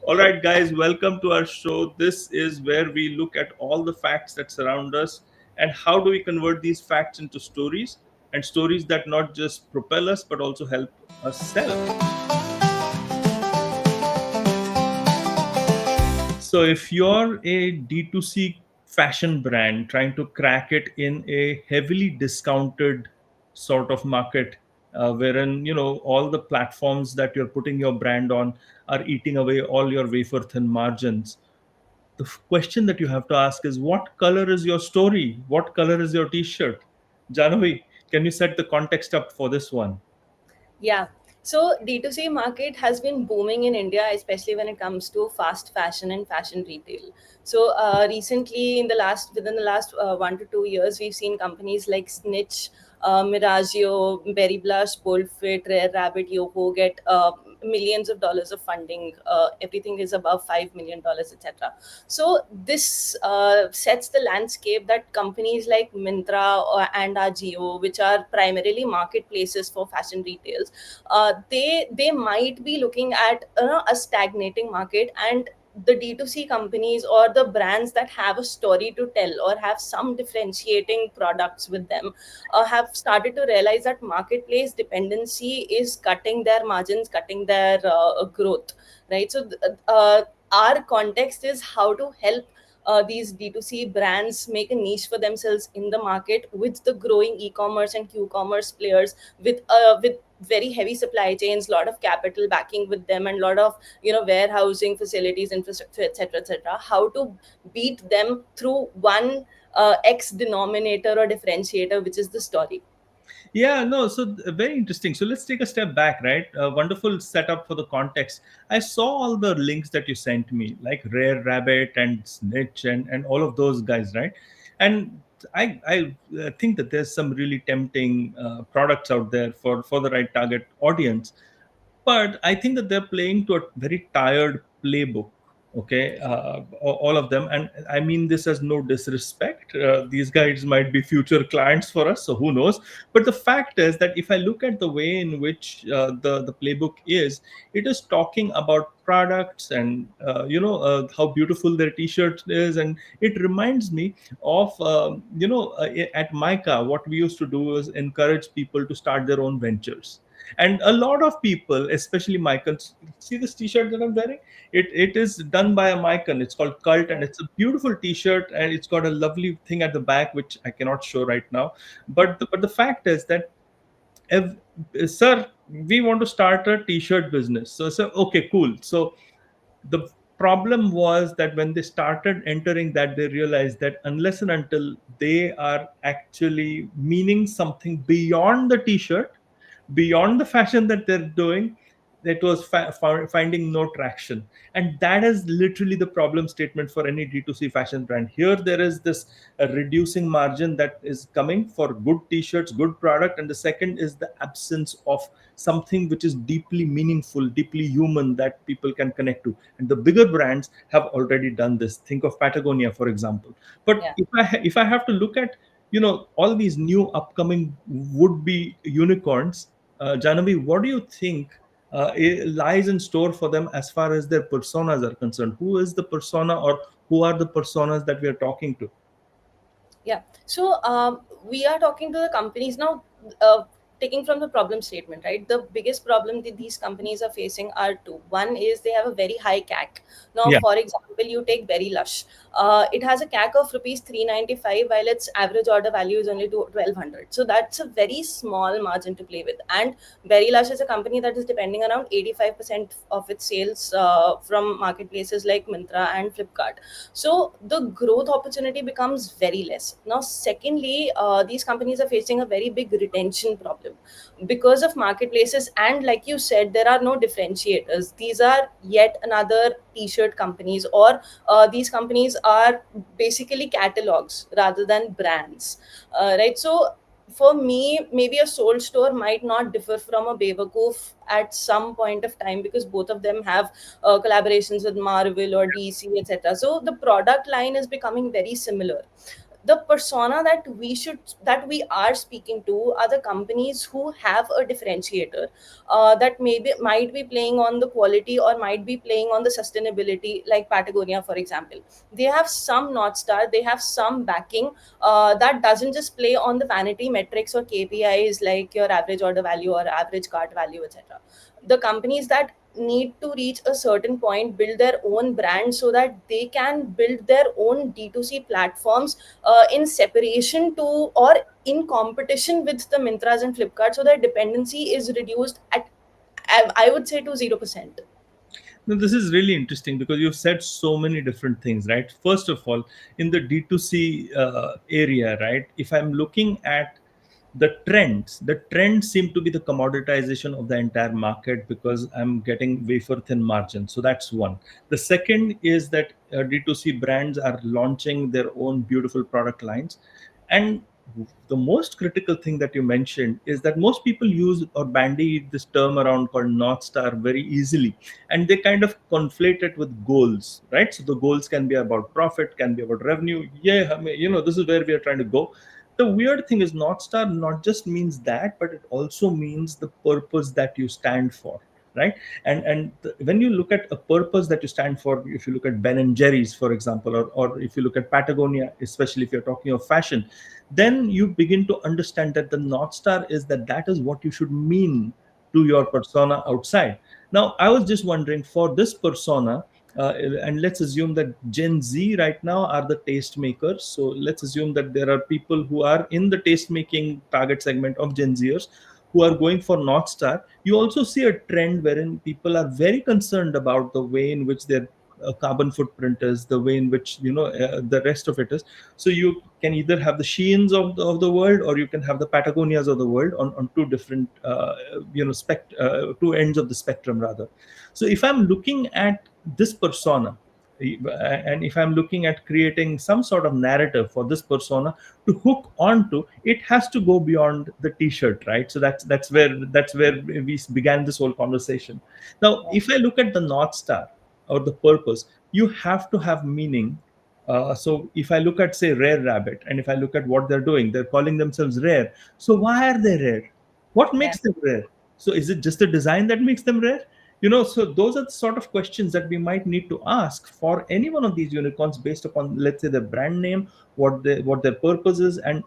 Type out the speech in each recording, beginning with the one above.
All right, guys, welcome to our show. This is where we look at all the facts that surround us and how do we convert these facts into stories and stories that not just propel us but also help us sell. So, if you're a D2C fashion brand trying to crack it in a heavily discounted sort of market, wherein all the platforms that you're putting your brand on are eating away all your wafer thin margins, the question that you have to ask is, what color is your story? What color is your t-shirt? Janavi, can you set the context up for this one? Yeah. So D2C market has been booming in India, especially when it comes to fast fashion and fashion retail. So recently, within the last 1 to 2 years, we've seen companies like Snitch, Miragio, Berry Blush, Bold Fit, Rare Rabbit, Yoho get millions of dollars of funding. Everything is above $5 million, etc. So this sets the landscape that companies like Mintra and Ajio, which are primarily marketplaces for fashion retails, they might be looking at a stagnating market, and the D2C companies or the brands that have a story to tell or have some differentiating products with them have started to realize that marketplace dependency is cutting their margins, cutting their growth, right? So our context is how to help these D2C brands make a niche for themselves in the market with the growing e-commerce and Q-commerce players with very heavy supply chains, lot of capital backing with them, and lot of warehousing facilities, infrastructure, etc. How to beat them through one X denominator or differentiator, which is the story. Yeah, no, so very interesting. So let's take a step back, right? A wonderful setup for the context. I saw all the links that you sent me, like Rare Rabbit and Snitch and all of those guys, right? And I think that there's some really tempting products out there for the right target audience, but I think that they're playing to a very tired playbook. Okay, all of them, and I mean this as no disrespect. These guys might be future clients for us, so who knows? But the fact is that if I look at the way in which the playbook is, it is talking about products and how beautiful their T-shirt is, and it reminds me of at Mica, what we used to do is encourage people to start their own ventures. And a lot of people, especially Michael, see this T-shirt that I'm wearing. It is done by a Michael. It's called Cult, and it's a beautiful T-shirt, and it's got a lovely thing at the back, which I cannot show right now. But the fact is that, if, sir, we want to start a T-shirt business. So okay, cool. So the problem was that when they started entering that, they realized that unless and until they are actually meaning something beyond the T-shirt, beyond the fashion that they're doing, that was finding no traction. And that is literally the problem statement for any D2C fashion brand. Here there is this reducing margin that is coming for good T-shirts, good product, and the second is the absence of something which is deeply meaningful, deeply human, that people can connect to. And the bigger brands have already done this. Think of Patagonia, for example. But Yeah. if I have to look at all these new upcoming would be unicorns, Janavi, what do you think lies in store for them as far as their personas are concerned? Who is the persona, or who are the personas that we are talking to? Yeah. So we are talking to the companies now, taking from the problem statement, right? The biggest problem that these companies are facing are two. One is they have a very high CAC. Now, Yeah. for example, you take Very Lush. It has a CAC of rupees 395, while its average order value is only 1200. So that's a very small margin to play with. And Very Lush is a company that is depending around 85% of its sales from marketplaces like Myntra and Flipkart. So the growth opportunity becomes very less. Now secondly, these companies are facing a very big retention problem because of marketplaces, and like you said, there are no differentiators. These are yet another t-shirt companies, or these companies are basically catalogs rather than brands, right? So for me, maybe a soul store might not differ from a Bewakoof at some point of time, because both of them have collaborations with Marvel or DC, etc. So the product line is becoming very similar. the persona that we are speaking to are the companies who have a differentiator, that maybe might be playing on the quality or might be playing on the sustainability, like Patagonia, for example. They have some North Star, they have some backing, that doesn't just play on the vanity metrics or KPIs like your average order value or average cart value, etc. The companies that need to reach a certain point build their own brand so that they can build their own D2C platforms, in separation to or in competition with the Mintras and Flipkart, so their dependency is reduced at, I would say, to 0%. No, this is really interesting because you've said so many different things, right? First of all, in the D2C area, right? If I'm looking at the trends seem to be the commoditization of the entire market because I'm getting wafer thin margin. So that's one. The second is that D2C brands are launching their own beautiful product lines. And the most critical thing that you mentioned is that most people use or bandy this term around called North Star very easily, and they kind of conflate it with goals, right? So the goals can be about profit, can be about revenue. Yeah, I mean, this is where we are trying to go. The weird thing is North Star not just means that, but it also means the purpose that you stand for, right? When you look at a purpose that you stand for, if you look at Ben and Jerry's, for example, or if you look at Patagonia, especially if you're talking of fashion, then you begin to understand that the North Star is that is what you should mean to your persona outside. Now, I was just wondering, for this persona, and let's assume that Gen Z right now are the taste makers. So let's assume that there are people who are in the taste making target segment of Gen Zers who are going for North Star. You also see a trend wherein people are very concerned about the way in which their carbon footprint is, the way in which the rest of it is. So you can either have the Sheins of the world, or you can have the Patagonias of the world on two different two ends of the spectrum rather. So if I'm looking at this persona, and if I'm looking at creating some sort of narrative for this persona to hook onto, it has to go beyond the t-shirt, right? So that's where we began this whole conversation. Now if I look at the North Star or the purpose, you have to have meaning. So if I look at, say, Rare Rabbit, and if I look at what they're doing, they're calling themselves rare. So why are they rare? What Yeah. makes them rare? So is it just the design that makes them rare? So those are the sort of questions that we might need to ask for any one of these unicorns based upon, let's say, their brand name, what their purpose is, and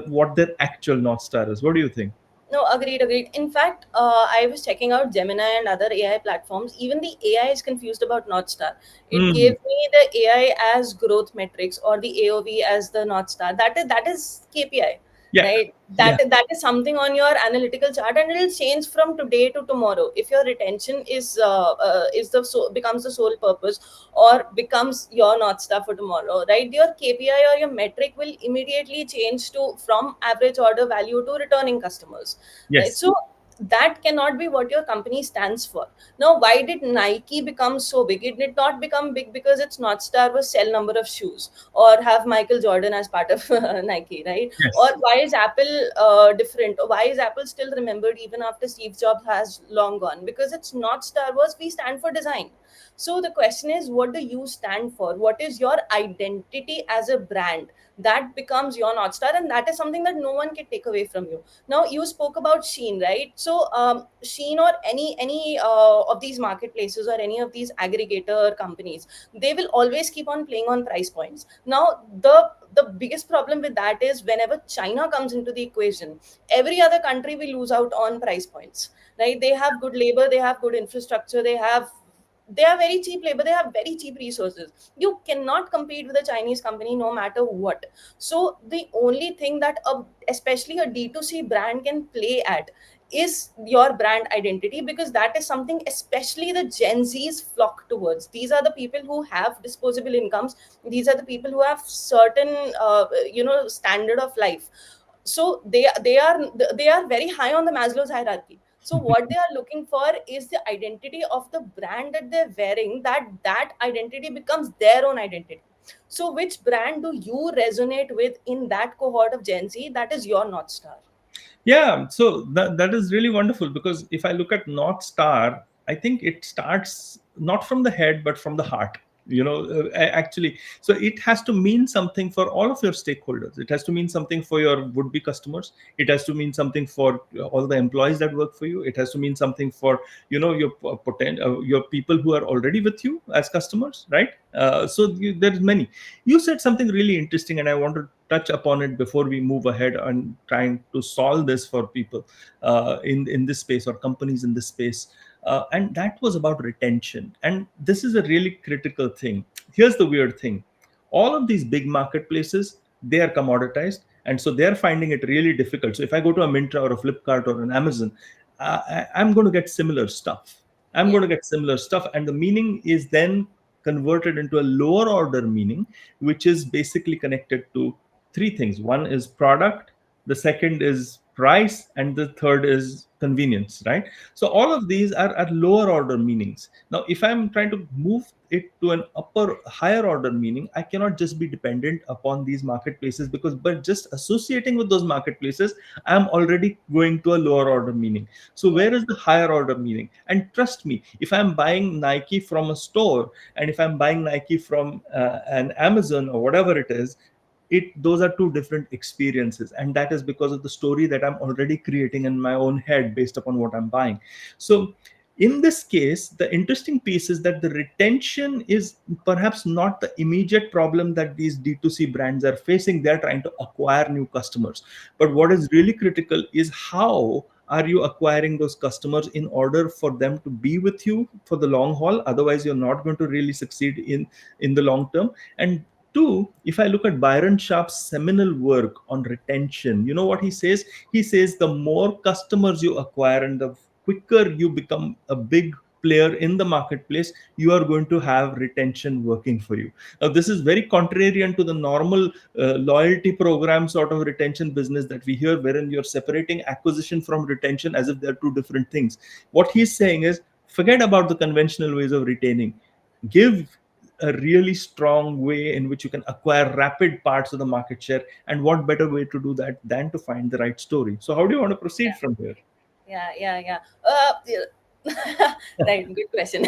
what their actual North Star is. What do you think? No, agreed, agreed. In fact, I was checking out Gemini and other AI platforms. Even the AI is confused about North Star. It gave Hmm. me the AI as growth metrics or the AOV as the North Star. That is KPI, Yeah, right? yeah, That is something on your analytical chart, and it will change from today to tomorrow. If your retention is becomes the sole purpose or becomes your North Star for tomorrow, right? Your KPI or your metric will immediately change to from average order value to returning customers, right? yes, So that cannot be what your company stands for. Now, why did Nike become so big? It did not become big because its North Star was sell number of shoes or have Michael Jordan as part of Nike, right? Or yes, why is Apple different? Or why is Apple still remembered even after Steve Jobs has long gone? Because its North Star was we stand for design. So the question is, what do you stand for? What is your identity as a brand? That becomes your North Star, and that is something that no one can take away from you. Now, you spoke about Sheen, right? So Sheen or any of these marketplaces or any of these aggregator companies, they will always keep on playing on price points. Now, the biggest problem with that is whenever China comes into the equation, every other country will lose out on price points, right? They have good labor, they have good infrastructure, they are very cheap labor, they have very cheap resources. You cannot compete with a Chinese company no matter what. So the only thing that especially a D2C brand can play at is your brand identity, because that is something especially the Gen Z's flock towards. These are the people who have disposable incomes, these are the people who have certain standard of life. So they are very high on the Maslow's hierarchy. So what they are looking for is the identity of the brand that they're wearing, that identity becomes their own identity. So which brand do you resonate with in that cohort of Gen Z? That is your North Star. yeah. So that is really wonderful because if I look at North Star, I think it starts not from the head but from the heart. actually. So it has to mean something for all of your stakeholders. It has to mean something for your would be customers. It has to mean something for all the employees that work for you. It has to mean something for your your people who are already with you as customers, right? There's many. You said something really interesting, and I want to touch upon it before we move ahead on trying to solve this for people in this space, or companies in this space. And that was about retention. And this is a really critical thing. Here's the weird thing: all of these big marketplaces, they are commoditized, and so they're finding it really difficult. So if I go to a Mintra or a Flipkart or an Amazon, I'm going to get similar stuff. I'm Yeah. going to get similar stuff, and the meaning is then converted into a lower order meaning, which is basically connected to three things. One is product, the second is price, and the third is convenience, right? So all of these are lower order meanings. Now if I'm trying to move it to an upper higher order meaning, I cannot just be dependent upon these marketplaces, because but just associating with those marketplaces, I'm already going to a lower order meaning. So Yeah. where is the higher order meaning? And trust me, if I'm buying Nike from a store, and if I'm buying Nike from an Amazon or whatever it is, those are two different experiences, and that is because of the story that I'm already creating in my own head based upon what I'm buying. So in this case, the interesting piece is that the retention is perhaps not the immediate problem that these D2C brands are facing. They're trying to acquire new customers, but what is really critical is how are you acquiring those customers in order for them to be with you for the long haul. Otherwise you're not going to really succeed in the long term. And two, if I look at Byron Sharp's seminal work on retention, you know what he says? He says the more customers you acquire and the quicker you become a big player in the marketplace, you are going to have retention working for you. Now, this is very contrarian to the normal loyalty program sort of retention business that we hear, wherein you're separating acquisition from retention as if they're two different things. What he's saying is, forget about the conventional ways of retaining. Give a really strong way in which you can acquire rapid parts of the market share. And what better way to do that than to find the right story? So how do you want to proceed from here? Yeah. Yeah. Right, good question.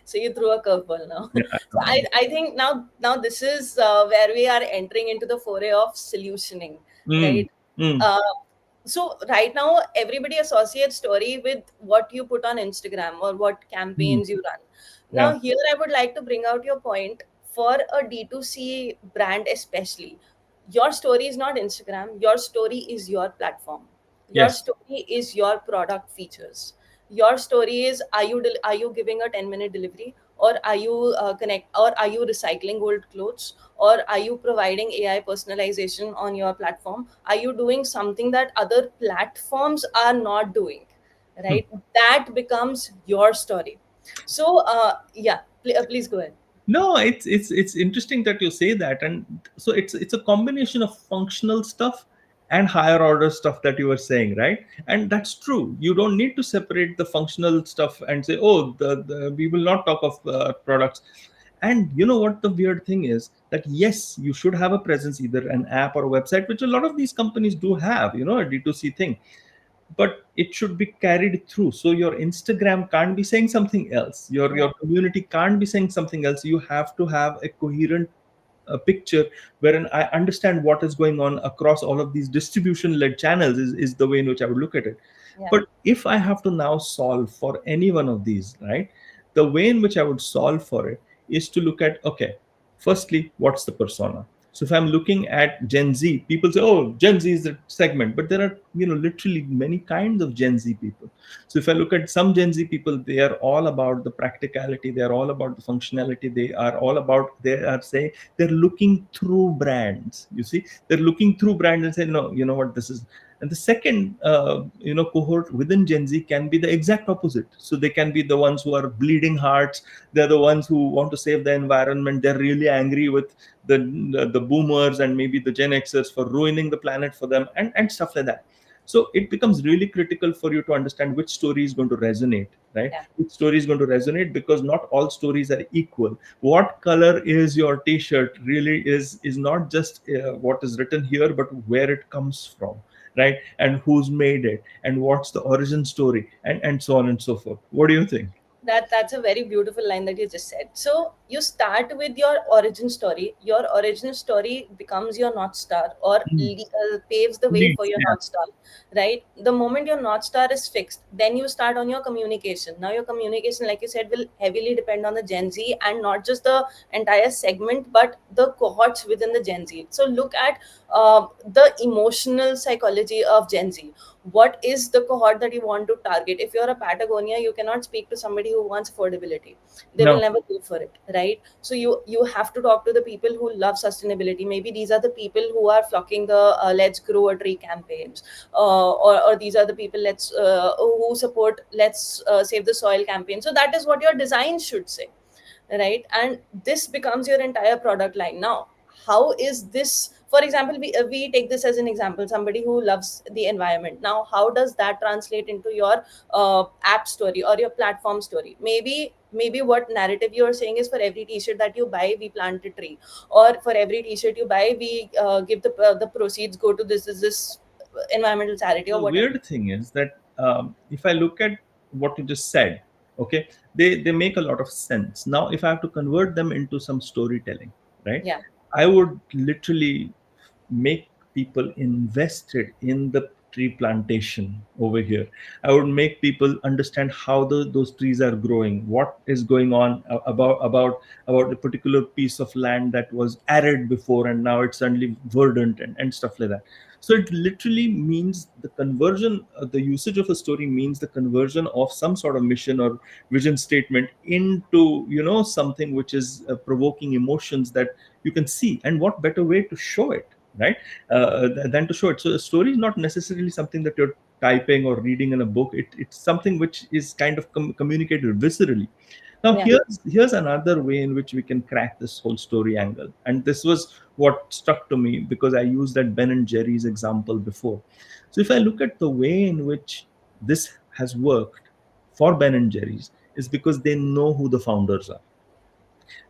So you threw a curveball now. Yeah, So I think now this is where we are entering into the foray of solutioning, mm, right? mm, Uh, so right now everybody associates story with what you put on Instagram or what mm, campaigns you run. yeah, Now here I would like to bring out your point for a D2C brand especially. Your story is not Instagram, your story is your platform. Your yes. story is your product features. Your story is, are you giving a 10-minute delivery, or are you or are you recycling old clothes, or are you providing AI personalization on your platform? Are you doing something that other platforms are not doing, Hmm. right? That becomes your story. So yeah, please go ahead. No, it's interesting that you say that. And so it's a combination of functional stuff and higher order stuff that you were saying, right? And that's true. You don't need to separate the functional stuff and say, oh, we will not talk of products. And you know what the weird thing is, that yes, you should have a presence, either an app or a website, which a lot of these companies do have, a D2C thing. But it should be carried through. So your Instagram can't be saying something else, your Yeah, community can't be saying something else. You have to have a coherent picture, wherein I understand what is going on across all of these distribution led channels, is the way in which I would look at it. yeah, But if I have to now solve for any one of these, right, the way in which I would solve for it is to look at, okay, firstly, what's the persona? So if I'm looking at Gen Z, people say, oh, Gen Z is the segment, but there are, literally many kinds of Gen Z people. So if I look at some Gen Z people, they are all about the practicality, they are all about the functionality, they are saying, they're looking through brands. You see, they're looking through brands and say, no, you know what, this is. And the second, cohort within Gen Z can be the exact opposite. So they can be the ones who are bleeding hearts. They're the ones who want to save the environment. They're really angry with the boomers and maybe the Gen Xers for ruining the planet for them, and stuff like that. So it becomes really critical for you to understand which story is going to resonate, right? yeah, Which story is going to resonate, because not all stories are equal. What color is your T-shirt really is not just what is written here, but where it comes from, right? And who's made it, and what's the origin story, and so on and so forth. What do you think? That's a very beautiful line that you just said. So you start with your origin story. Your origin story becomes your north star, or Mm. paves the way for Leads, your yeah. north star, right? The moment your north star is fixed, then you start on your communication. Now your communication, like you said, will heavily depend on the Gen Z, and not just the entire segment, but the cohorts within the Gen Z. So look at the emotional psychology of Gen Z. What is the cohort that you want to target? If you're a Patagonia, you cannot speak to somebody who wants affordability. They will No, never go for it, right? So you have to talk to the people who love sustainability. Maybe these are the people who are flocking the let's grow a tree campaigns, or these are the people who support let's save the soil campaign. So that is what your design should say, right? And this becomes your entire product line. Now how is this, for example, we take this as an example, somebody who loves the environment. Now how does that translate into your app story or your platform story? Maybe what narrative you're saying is, for every t-shirt that you buy we plant a tree, or for every t-shirt you buy we give the proceeds go to this environmental charity or the whatever. weird thing is that if I look at what you just said, okay, they make a lot of sense. Now, if I have to convert them into some storytelling, right, Yeah, I would literally make people invested in the tree plantation over here. I would make people understand how those trees are growing, what is going on about a particular piece of land that was arid before and now it's suddenly verdant and stuff like that. So it literally means the conversion, the usage of a story means the conversion of some sort of mission or vision statement into, something which is provoking emotions that you can see. And what better way to show it, right? Than to show it. So a story is not necessarily something that you're typing or reading in a book. It's something which is kind of communicated viscerally. Now, yeah, here's another way in which we can crack this whole story angle, and this was what struck to me because I used that Ben and Jerry's example before. So, if I look at the way in which this has worked for Ben and Jerry's, is because they know who the founders are.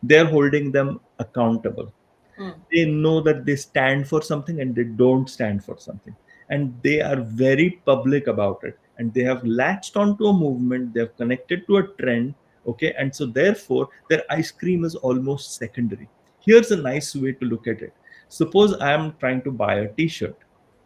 They're holding them accountable. mm, They know that they stand for something and they don't stand for something, and they are very public about it, and they have latched onto a movement, they have connected to a trend. Okay, and so therefore their ice cream is almost secondary. Here's a nice way to look at it. Suppose I am trying to buy a t-shirt,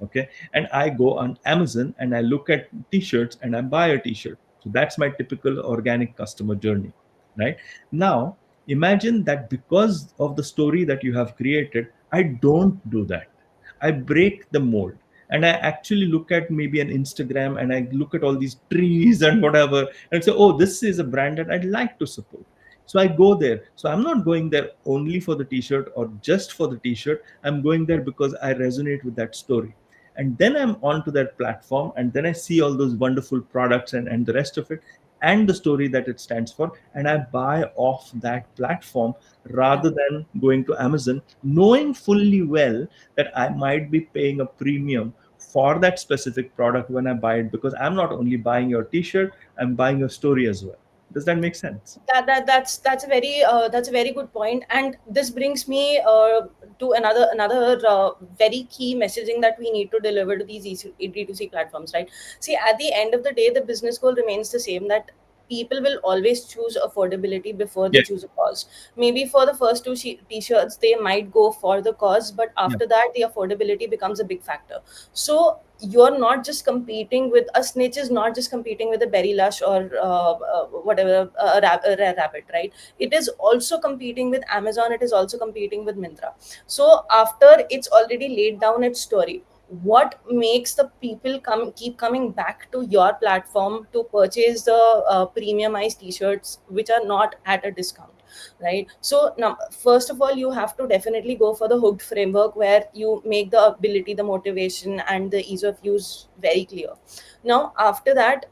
okay, and I go on Amazon and I look at t-shirts and I buy a t-shirt. So that's my typical organic customer journey, right? Now imagine that because of the story that you have created, I don't do that. I break the mold, and I actually look at maybe an Instagram and I look at all these trees and whatever and say, oh, this is a brand that I'd like to support. So I go there. So I'm not going there only for the t-shirt or just for the t-shirt. I'm going there because I resonate with that story. And then I'm onto that platform, and then I see all those wonderful products and the rest of it and the story that it stands for, and I buy off that platform yeah. rather than going to Amazon, knowing fully well that I might be paying a premium for that specific product when I buy it, because I'm not only buying your t-shirt, I'm buying your story as well. Does that make sense? That's a very good point, and this brings me to another very key messaging that we need to deliver to these D2C platforms, right? See, at the end of the day, the business goal remains the same, that people will always choose affordability before they Yeah. choose a cause. Maybe for the first two t-shirts they might go for the cause, but Yeah. after that the affordability becomes a big factor. So you're not just competing with a snitch, is not just competing with a berry lush or whatever, a rare rabbit, right? It is also competing with Amazon, it is also competing with Mintra. So after it's already laid down its story, what makes the people keep coming back to your platform to purchase the premiumized t-shirts which are not at a discount, right? So now, first of all, you have to definitely go for the hooked framework, where you make the ability, the motivation, and the ease of use very clear. Now after that,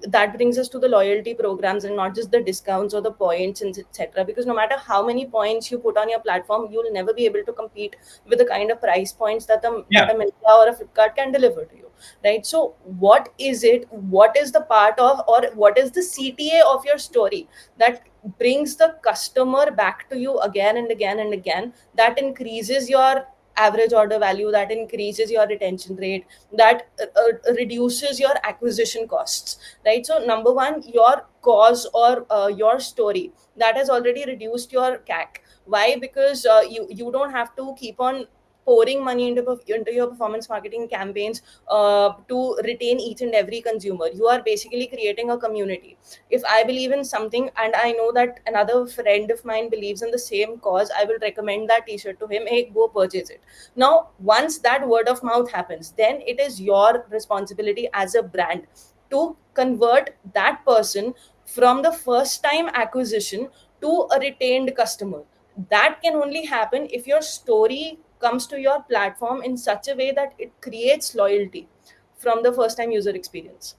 that brings us to the loyalty programs, and not just the discounts or the points and etc., because no matter how many points you put on your platform, you'll never be able to compete with the kind of price points that Yeah. a Myntra or a Flipkart can deliver to you, right? So what is it, what is the part of, or what is the CTA of your story that brings the customer back to you again and again and again, that increases your average order value, that increases your retention rate, that reduces your acquisition costs, right? So number one, your cause or your story, that has already reduced your CAC. Why? Because you don't have to keep on pouring money into your performance marketing campaigns to retain each and every consumer. You are basically creating a community. If I believe in something and I know that another friend of mine believes in the same cause, I will recommend that t-shirt to him. Hey, go purchase it. Now once that word of mouth happens, then it is your responsibility as a brand to convert that person from the first time acquisition to a retained customer. That can only happen if your story comes to your platform in such a way that it creates loyalty from the first time user experience.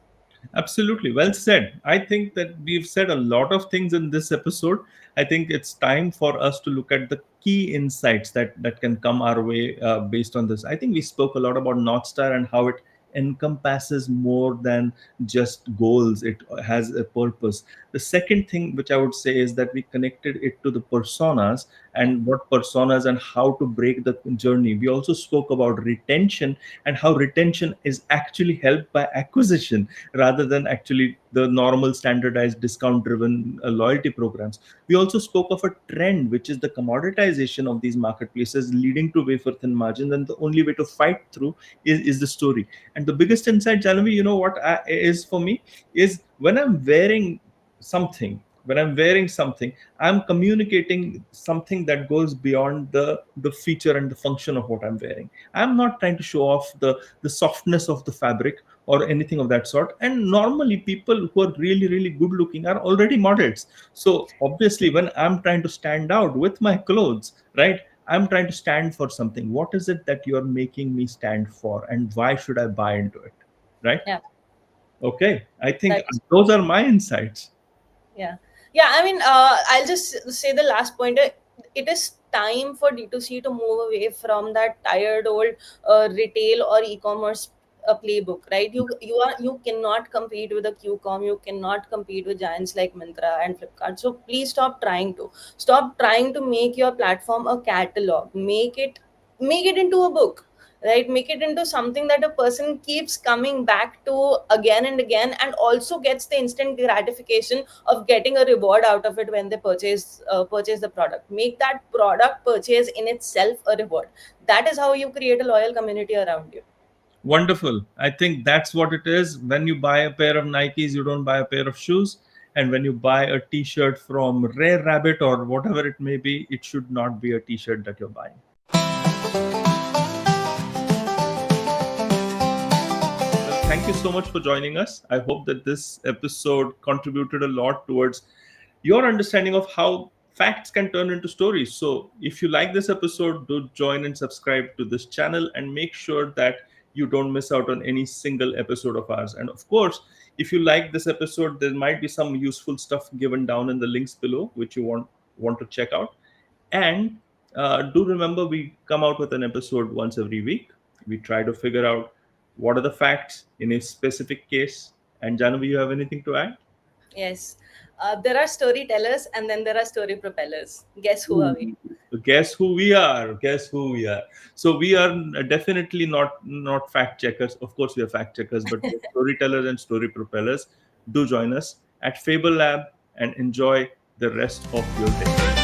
Absolutely. Well said. I think that we've said a lot of things in this episode. I think it's time for us to look at the key insights that can come our way based on this. I think we spoke a lot about North Star and how it encompasses more than just goals, it has a purpose. The second thing which I would say is that we connected it to the personas Yeah, and what personas and how to break the journey. We also spoke about retention and how retention is actually helped by acquisition rather than actually the normal standardized discount driven loyalty programs. We also spoke of a trend, which is the commoditization of these marketplaces leading to wafer thin margins, and the only way to fight through is the story. And the biggest insight, Janavi, you know what is for me is when I'm wearing something, I'm communicating something that goes beyond the feature and the function of what I'm wearing. I'm not trying to show off the softness of the fabric or anything of that sort. And normally people who are really really good looking are already models. So obviously when I'm trying to stand out with my clothes, right, I'm trying to stand for something. What is it that you're making me stand for, and why should I buy into it, right? yeah, Okay, I think that is. those are my insights. Yeah. Yeah. I mean, I'll just say the last point. It is time for D2C to move away from that tired old retail or e-commerce playbook, right? You cannot compete with a QCOM. You cannot compete with giants like Myntra and Flipkart. So please stop trying to make your platform a catalog. Make it into a book, right? Make it into something that a person keeps coming back to again and again, and also gets the instant gratification of getting a reward out of it when they purchase the product. Make that product purchase in itself a reward. That is how you create a loyal community around you. Wonderful. I think that's what it is. When you buy a pair of Nikes, you don't buy a pair of shoes. And when you buy a t-shirt from Rare Rabbit or whatever it may be, it should not be a t-shirt that you're buying. Well, thank you so much for joining us. I hope that this episode contributed a lot towards your understanding of how facts can turn into stories. So, if you like this episode, do join and subscribe to this channel and make sure that you don't miss out on any single episode of ours. And of course, if you like this episode, there might be some useful stuff given down in the links below, which you want to check out. And do remember, we come out with an episode once every week. We try to figure out what are the facts in a specific case. And Janavi, you have anything to add? Yes. There are storytellers and then there are story propellers. Guess who are we? Ooh, guess who we are? Guess who we are? So we are definitely not fact checkers. Of course, we are fact checkers, but we're storytellers and story propellers. Do join us at Fable Lab and enjoy the rest of your day.